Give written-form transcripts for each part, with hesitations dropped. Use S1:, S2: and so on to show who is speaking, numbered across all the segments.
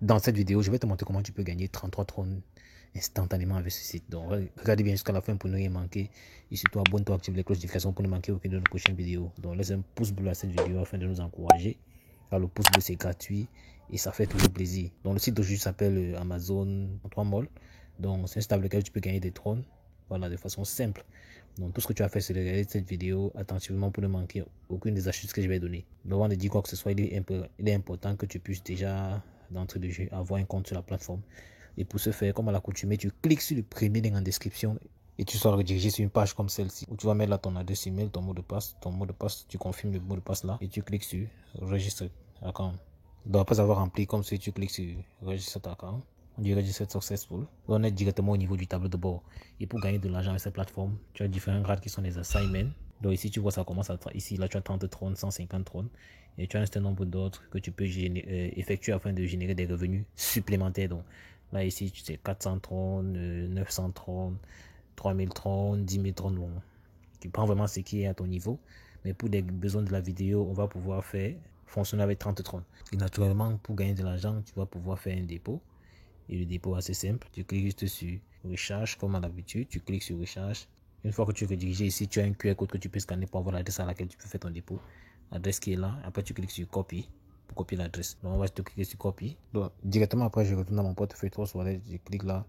S1: Dans cette vidéo, je vais te montrer comment tu peux gagner 33 trônes instantanément avec ce site. Donc, regarde bien jusqu'à la fin pour ne rien manquer. Et surtout, abonne-toi, active les cloches de notification pour ne manquer aucune de nos prochaines vidéos. Donc, laisse un pouce bleu à cette vidéo afin de nous encourager. Car le pouce bleu, c'est gratuit et ça fait toujours plaisir. Donc, le site d'aujourd'hui s'appelle Amazon 3 Mall. Donc, c'est un site avec lequel tu peux gagner des trônes. Voilà, de façon simple. Donc, tout ce que tu as fait, c'est de regarder cette vidéo attentivement pour ne manquer aucune des astuces que je vais donner. Donc, avant de dire quoi que ce soit, il est important que tu puisses déjà, d'entrée de jeu, avoir un compte sur la plateforme. Et pour ce faire, comme à l'accoutumée, tu cliques sur le premier lien en description et tu seras redirigé sur une page comme celle-ci où tu vas mettre là ton adresse email, ton mot de passe. Ton mot de passe, tu confirmes le mot de passe là et tu cliques sur Register Account. Donc, après avoir rempli comme ceci, tu cliques sur Register Account. On dit Register Successful. On est directement au niveau du tableau de bord. Et pour gagner de l'argent avec cette plateforme, tu as différents grades qui sont les assignments. Donc ici, tu vois, ça commence à... Ici, là, tu as 30 trônes, 150 trônes. Et tu as un certain nombre d'autres que tu peux effectuer afin de générer des revenus supplémentaires. Donc là, ici, tu sais, 400 trônes, 900 trônes, 3000 trônes, 10 000 trônes. Bon, tu prends vraiment ce qui est à ton niveau. Mais pour les besoins de la vidéo, on va pouvoir faire fonctionner avec 30 trônes. Et naturellement, pour gagner de l'argent, tu vas pouvoir faire un dépôt. Et le dépôt assez simple, tu cliques juste sur Recharge comme à l'habitude, tu cliques sur Recharge. Une fois que tu es redirigé ici, tu as un QR code que tu peux scanner pour avoir l'adresse à laquelle tu peux faire ton dépôt. L'adresse qui est là, après tu cliques sur Copy pour copier l'adresse. Donc on va te cliquer sur Copy. Donc directement après, je retourne dans mon portefeuille 3 Wallet, je clique là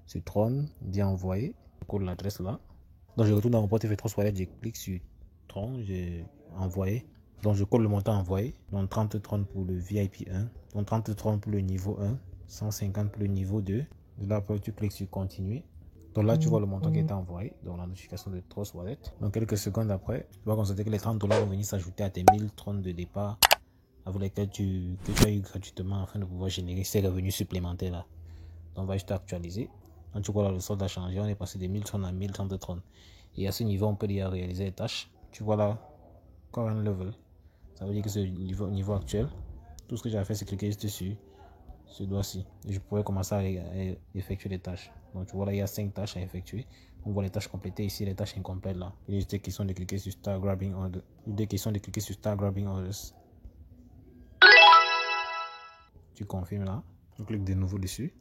S1: sur Tron, bien envoyer, je colle l'adresse là. Donc je retourne dans mon portefeuille 3 Wallet, je clique sur Tron, j'ai envoyé. Donc je colle le montant envoyé, donc 30 Tron pour le VIP 1, donc 30 Tron pour le niveau 1. 150 pour le niveau 2. De là, après, tu cliques sur continuer. Donc là, tu vois le montant qui est envoyé, donc la notification de Trust Wallet. Donc quelques secondes après, tu vas constater que les 30 $ vont venir s'ajouter à tes 1000 trônes de départ avec lesquels tu as eu gratuitement afin de pouvoir générer ces revenus supplémentaires là. Donc on va juste actualiser. Donc tu vois là, le solde a changé, on est passé de 1000 trônes à 1030 trônes. Et à ce niveau, on peut déjà réaliser les tâches. Tu vois là, current level. Ça veut dire que c'est le niveau actuel. Tout ce que j'ai fait, c'est cliquer juste dessus. Ce doigt-ci. Je pourrais commencer à effectuer les tâches. Donc tu vois là, il y a 5 tâches à effectuer. On voit les tâches complétées ici, les tâches incomplètes là. Il y a des questions de cliquer sur Start Grabbing Orders. Des questions de cliquer sur Start Grabbing Orders. Tu confirmes là. Tu cliques de nouveau dessus.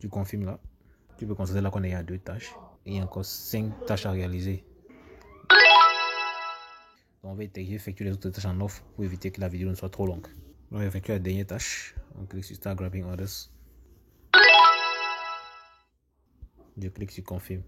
S1: Tu confirmes là. Tu peux constater là qu'on est à 2 tâches. Et il y a encore 5 tâches à réaliser. Donc on va effectuer les autres tâches en off pour éviter que la vidéo ne soit trop longue. On va effectuer la dernière tâche. On clique sur Start Grabbing Orders. Je clique sur confirme.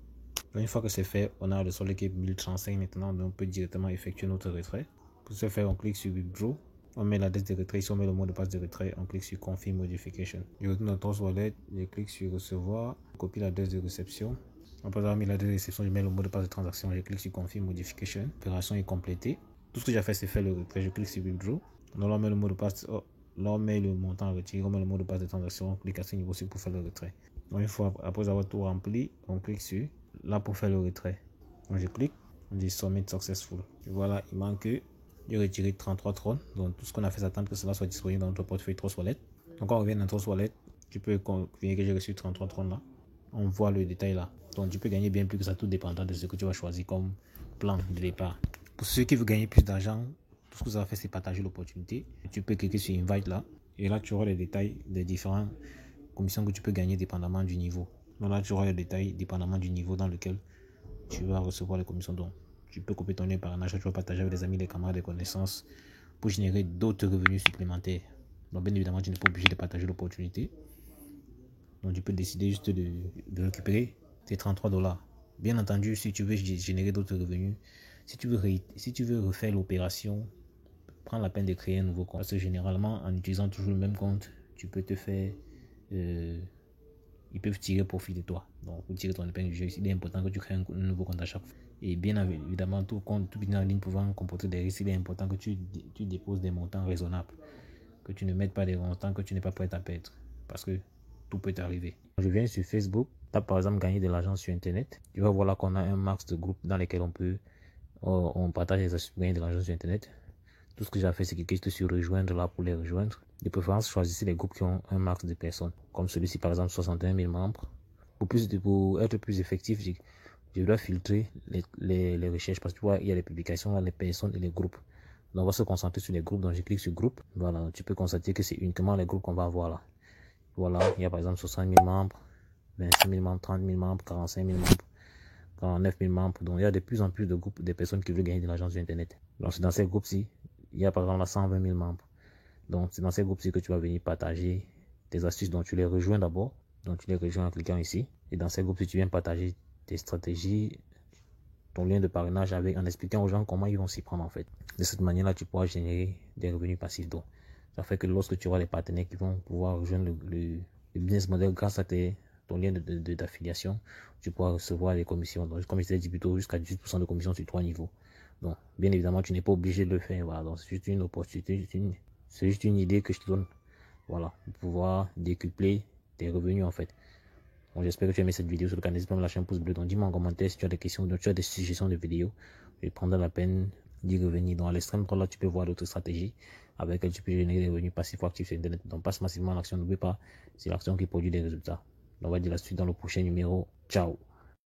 S1: Une fois que c'est fait, on a le solde qui est 1035 maintenant, donc on peut directement effectuer notre retrait. Pour ce faire, on clique sur Withdraw. On met l'adresse de retrait, ici on met le mot de passe de retrait, on clique sur Confirm Modification. Je retourne dans Trust Wallet, je clique sur Recevoir, je copie l'adresse de réception. Après avoir mis l'adresse de réception, je mets le mot de passe de transaction, je clique sur Confirm Modification. L'opération est complétée. Tout ce que j'ai fait, c'est faire le retrait, je clique sur Withdraw. Donc là, on met le mot de passe, là on met le montant retiré, on met le mot de passe de transaction, on clique à ce niveau aussi pour faire le retrait. Donc une fois après avoir tout rempli, on clique sur là pour faire le retrait. Donc je clique, on dit Submit Successful. Et voilà, il manque de retirer 33 trônes. Donc tout ce qu'on a fait, c'est attendre que cela soit disponible dans notre portefeuille Trust Wallet. Donc quand on revient dans Trust Wallet, tu peux confirmer que j'ai reçu 33 trônes là. On voit le détail là. Donc tu peux gagner bien plus que ça, tout dépendant de ce que tu vas choisir comme plan de départ. Pour ceux qui veulent gagner plus d'argent, tout ce que ça va faire, c'est partager l'opportunité. Tu peux cliquer sur Invite là. Et là, tu auras les détails des différents commissions que tu peux gagner dépendamment du niveau. Donc là, tu auras les détails dépendamment du niveau dans lequel tu vas recevoir les commissions. Donc, tu peux couper ton lien par un achat, tu vas partager avec des amis, des camarades, des connaissances pour générer d'autres revenus supplémentaires. Donc, bien évidemment, tu n'es pas obligé de partager l'opportunité. Donc, tu peux décider juste de récupérer tes 33 $. Bien entendu, si tu veux générer d'autres revenus, si tu veux refaire l'opération, prends la peine de créer un nouveau compte. Parce que généralement, en utilisant toujours le même compte, tu peux te faire... ils peuvent tirer profit de toi. Donc, pour tirer ton épingle du jeu, il est important que tu crées un nouveau compte à chaque fois. Et bien évidemment, tout business en ligne pouvant comporter des risques, il est important que tu déposes des montants raisonnables. Que tu ne mettes pas des montants que tu n'es pas prêt à perdre. Parce que tout peut t'arriver. Je viens sur Facebook, tape par exemple gagner de l'argent sur Internet. Tu vas voir là qu'on a un max de groupes dans lesquels on partage les astuces pour gagner de l'argent sur Internet. Tout ce que j'ai fait, c'est cliquer sur rejoindre là pour les rejoindre. De préférence, choisissez les groupes qui ont un max de personnes. Comme celui-ci, par exemple, 61 000 membres. Pour être plus effectif, je dois filtrer les recherches parce que tu vois, il y a les publications, les personnes et les groupes. Donc, on va se concentrer sur les groupes. Donc, je clique sur groupe. Voilà, tu peux constater que c'est uniquement les groupes qu'on va avoir là. Voilà, il y a par exemple 60 000 membres, 25 000 membres, 30 000 membres, 45 000 membres, 49 000 membres. Donc, il y a de plus en plus de groupes de personnes qui veulent gagner de l'argent sur Internet. Donc, c'est dans ces groupes-ci, il y a par exemple là 120 000 membres. Donc, c'est dans ces groupes-ci que tu vas venir partager tes astuces. Donc, tu les rejoins d'abord. Donc, tu les rejoins en cliquant ici. Et dans ces groupes-ci, tu viens partager tes stratégies, ton lien de parrainage en expliquant aux gens comment ils vont s'y prendre en fait. De cette manière-là, tu pourras générer des revenus passifs. Donc, ça fait que lorsque tu auras les partenaires qui vont pouvoir rejoindre le business model grâce à ton lien d'affiliation, tu pourras recevoir des commissions. Donc, comme je t'ai dit plus tôt, jusqu'à 18% de commission sur 3 niveaux. Donc, bien évidemment, tu n'es pas obligé de le faire. Voilà. Donc, c'est juste une opportunité, c'est juste une idée que je te donne. Voilà, pour pouvoir décupler tes revenus en fait. Bon, j'espère que tu as aimé cette vidéo sur le canal. N'hésite pas à me lâcher un pouce bleu. Donc, dis-moi en commentaire si tu as des questions, donc tu as des suggestions de vidéos. Je prendrai la peine d'y revenir. Donc, à l'extrême droite, là, tu peux voir d'autres stratégies avec lesquelles tu peux générer des revenus passifs ou actifs sur Internet. Donc, passe massivement à l'action. N'oublie pas, c'est l'action qui produit des résultats. On va dire la suite dans le prochain numéro. Ciao.